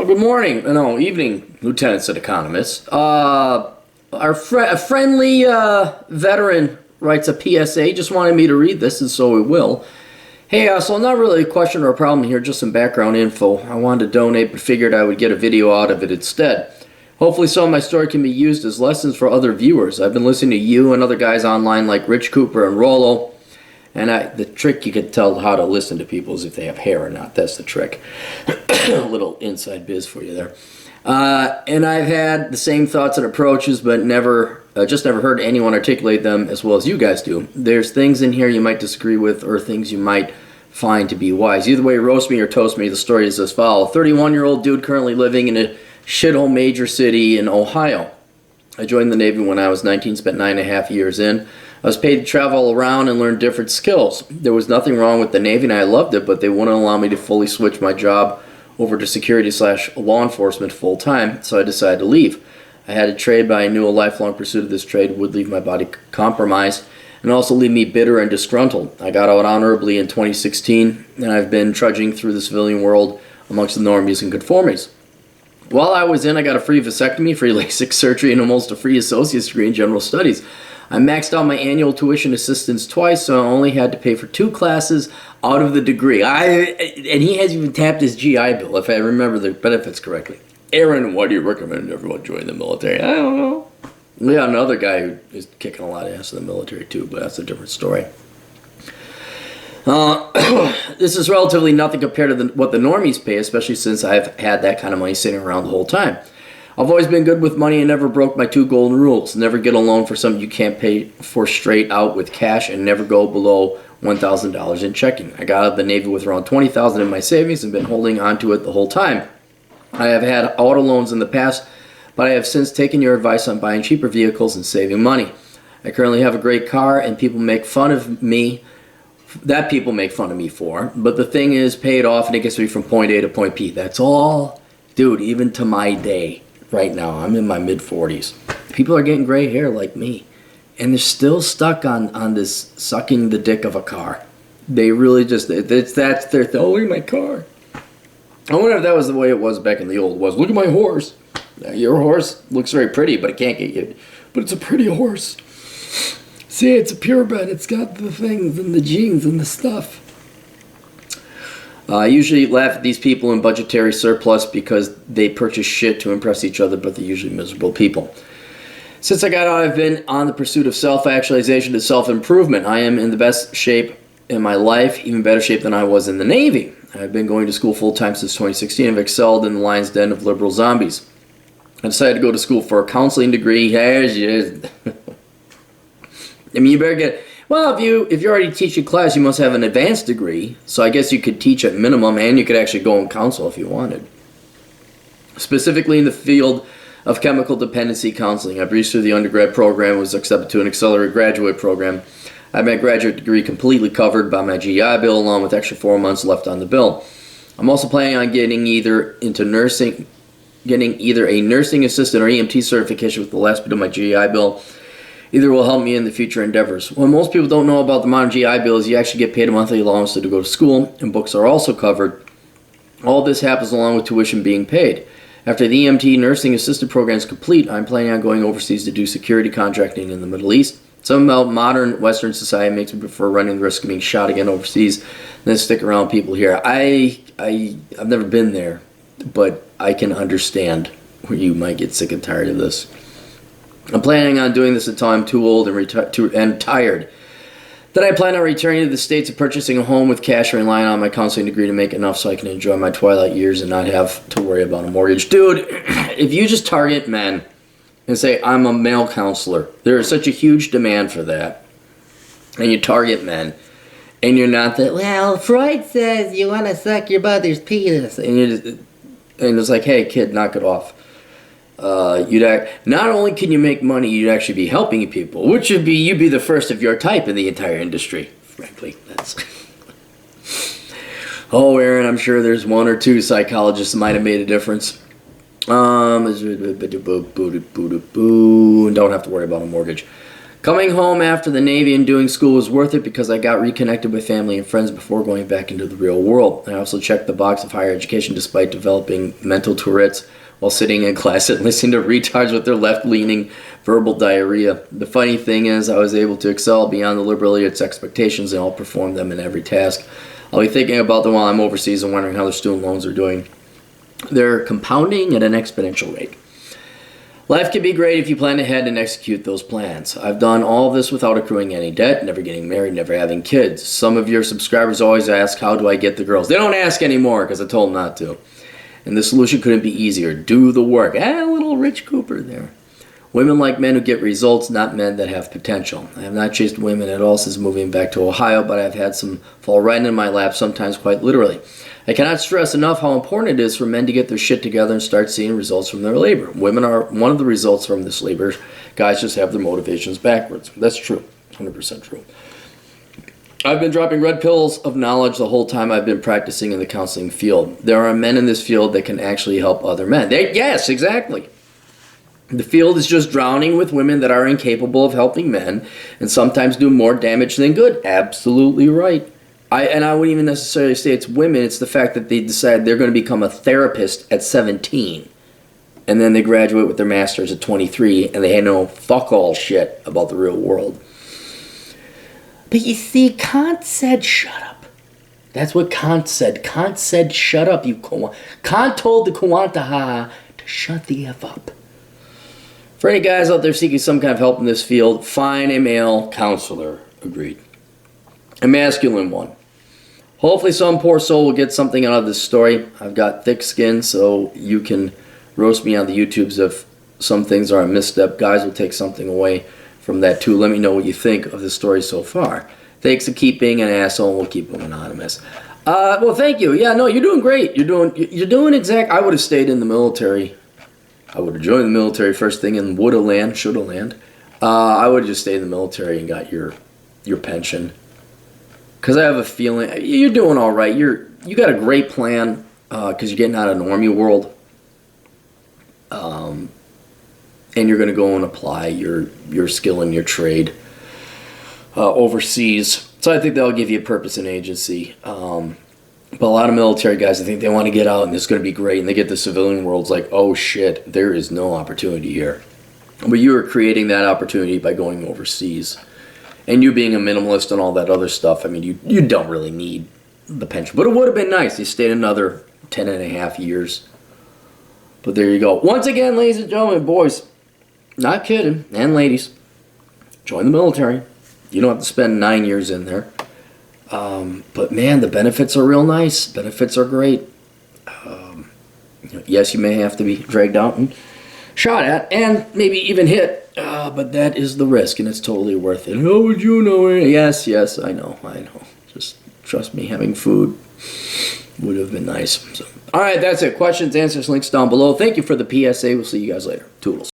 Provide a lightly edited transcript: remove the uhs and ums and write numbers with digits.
Well, good morning, no, evening, lieutenants and economists. A friendly veteran writes a PSA, just wanted me to read this, and so we will. Hey, so not really a question or a problem here, just some background info. I wanted to donate, but figured I would get a video out of it instead. Hopefully some of my story can be used as lessons for other viewers. I've been listening to you and other guys online like Rich Cooper and Rollo, and the trick you can tell how to listen to people is if they have hair or not. That's the trick. A little inside biz for you there. And I've had the same thoughts and approaches, but just never heard anyone articulate them as well as you guys do. There's things in here you might disagree with, or things you might find to be wise. Either way, roast me or toast me, the story is as follows. 31-year-old dude currently living in a shithole major city in Ohio. I joined the Navy when I was 19, spent 9.5 years in. I was paid to travel around and learn different skills. There was nothing wrong with the Navy, and I loved it, but they wouldn't allow me to fully switch my job over to security/law enforcement full time, so I decided to leave. I had a trade, but I knew a lifelong pursuit of this trade would leave my body compromised and also leave me bitter and disgruntled. I got out honorably in 2016, and I've been trudging through the civilian world amongst the normies and conformities. While I was in, I got a free vasectomy, free LASIK surgery, and almost a free associate's degree in general studies. I maxed out my annual tuition assistance twice, so I only had to pay for 2 classes out of the degree. And he hasn't even tapped his GI Bill, if I remember the benefits correctly. Aaron, why do you recommend everyone join the military? I don't know. We got another guy who is kicking a lot of ass in the military too, but that's a different story. This is relatively nothing compared to what the normies pay, especially since I've had that kind of money sitting around the whole time. I've always been good with money and never broke my 2 golden rules. Never get a loan for something you can't pay for straight out with cash, and never go below $1,000 in checking. I got out of the Navy with around $20,000 in my savings and been holding on to it the whole time. I have had auto loans in the past, but I have since taken your advice on buying cheaper vehicles and saving money. I currently have a great car, and people make fun of me for, but the thing is paid off, and it gets me from point A to point B. That's all. Dude, even to my day. Right now, I'm in my mid-40s. People are getting gray hair like me, and they're still stuck on this sucking the dick of a car. They really just, that's their thing. Oh, look at my car. I wonder if that was the way it was back in the old was. Look at my horse. Your horse looks very pretty, but it can't get you. But it's a pretty horse. See, it's a purebred. It's got the things and the genes and the stuff. I usually laugh at these people in budgetary surplus because they purchase shit to impress each other, but they're usually miserable people. Since I got out, I've been on the pursuit of self-actualization and self-improvement. I am in the best shape in my life, even better shape than I was in the Navy. I've been going to school full-time since 2016 and have excelled in the lion's den of liberal zombies. I decided to go to school for a counseling degree. I mean, you better get... Well, if you're already teaching class, you must have an advanced degree. So I guess you could teach at minimum, and you could actually go and counsel if you wanted. Specifically in the field of chemical dependency counseling. I breezed through the undergrad program, was accepted to an accelerated graduate program. I have my graduate degree completely covered by my GI Bill, along with extra 4 months left on the bill. I'm also planning on getting either a nursing assistant or EMT certification with the last bit of my GI Bill. Either will help me in the future endeavors. What most people don't know about the modern GI Bill is you actually get paid a monthly allowance to go to school, and books are also covered. All this happens along with tuition being paid. After the EMT nursing assistant program is complete, I'm planning on going overseas to do security contracting in the Middle East. Something about modern Western society makes me prefer running the risk of being shot again overseas than stick around people here. I've never been there, but I can understand where you might get sick and tired of this. I'm planning on doing this until I'm too old and tired. Then I plan on returning to the States and purchasing a home with cash and relying on my counseling degree to make enough so I can enjoy my twilight years and not have to worry about a mortgage. Dude, if you just target men and say, I'm a male counselor, there is such a huge demand for that. And you target men, and you're not that, well, Freud says you want to suck your mother's penis. And it's like, hey, kid, knock it off. Not only can you make money, you'd actually be helping people, which you'd be the first of your type in the entire industry. Frankly, that's. Oh, Aaron, I'm sure there's 1 or 2 psychologists that might have made a difference. Don't have to worry about a mortgage. Coming home after the Navy and doing school was worth it because I got reconnected with family and friends before going back into the real world. I also checked the box of higher education despite developing mental Tourette's while sitting in class and listening to retards with their left-leaning verbal diarrhea. The funny thing is I was able to excel beyond the liberal idiot's expectations and outperform them in every task. I'll be thinking about them while I'm overseas and wondering how their student loans are doing. They're compounding at an exponential rate. Life can be great if you plan ahead and execute those plans. I've done all of this without accruing any debt, never getting married, never having kids. Some of your subscribers always ask, how do I get the girls? They don't ask anymore because I told them not to. And the solution couldn't be easier. Do the work. A little Rich Cooper there. Women like men who get results, not men that have potential. I have not chased women at all since moving back to Ohio, but I've had some fall right in my lap, sometimes quite literally. I cannot stress enough how important it is for men to get their shit together and start seeing results from their labor. Women are one of the results from this labor. Guys just have their motivations backwards. That's true. 100% true. I've been dropping red pills of knowledge the whole time I've been practicing in the counseling field. There are men in this field that can actually help other men. Yes, exactly. The field is just drowning with women that are incapable of helping men and sometimes do more damage than good. Absolutely right. I wouldn't even necessarily say it's women. It's the fact that they decide they're going to become a therapist at 17. And then they graduate with their master's at 23 and they know fuck all shit about the real world. But you see, Kant said shut up. That's what Kant said. Kant said shut up, you Kant told the Kuantaha to shut the F up. For any guys out there seeking some kind of help in this field, find a male counselor. Agreed. A masculine one. Hopefully some poor soul will get something out of this story. I've got thick skin, so you can roast me on the YouTubes if some things are a misstep. Guys will take something away from that too. Let me know what you think of this story so far. Thanks for keep being an asshole, and we'll keep them anonymous. Well, thank you. Yeah, no, you're doing great. You're doing exact. I would have stayed in the military. I would have joined the military first thing and woulda land, shoulda land. I would have just stayed in the military and got your pension. Because I have a feeling you're doing all right. You got a great plan because you're getting out of normie world. And you're going to go and apply your skill and your trade overseas. So I think that'll give you a purpose and agency. But a lot of military guys, I think they want to get out and it's going to be great. And they get the civilian world, it's like, oh shit, there is no opportunity here. But you are creating that opportunity by going overseas. And you being a minimalist and all that other stuff, I mean, you don't really need the pension. But it would have been nice. You stayed another 10 and a half years. But there you go. Once again, ladies and gentlemen, boys, not kidding, and ladies, join the military. You don't have to spend 9 years in there. But man, the benefits are real nice. Benefits are great. Yes, you may have to be dragged out and shot at and maybe even hit. But that is the risk, and it's totally worth it. How would you know it? Yes, I know. Just trust me, having food would have been nice. So, all right, that's it. Questions, answers, links down below. Thank you for the PSA. We'll see you guys later. Toodles.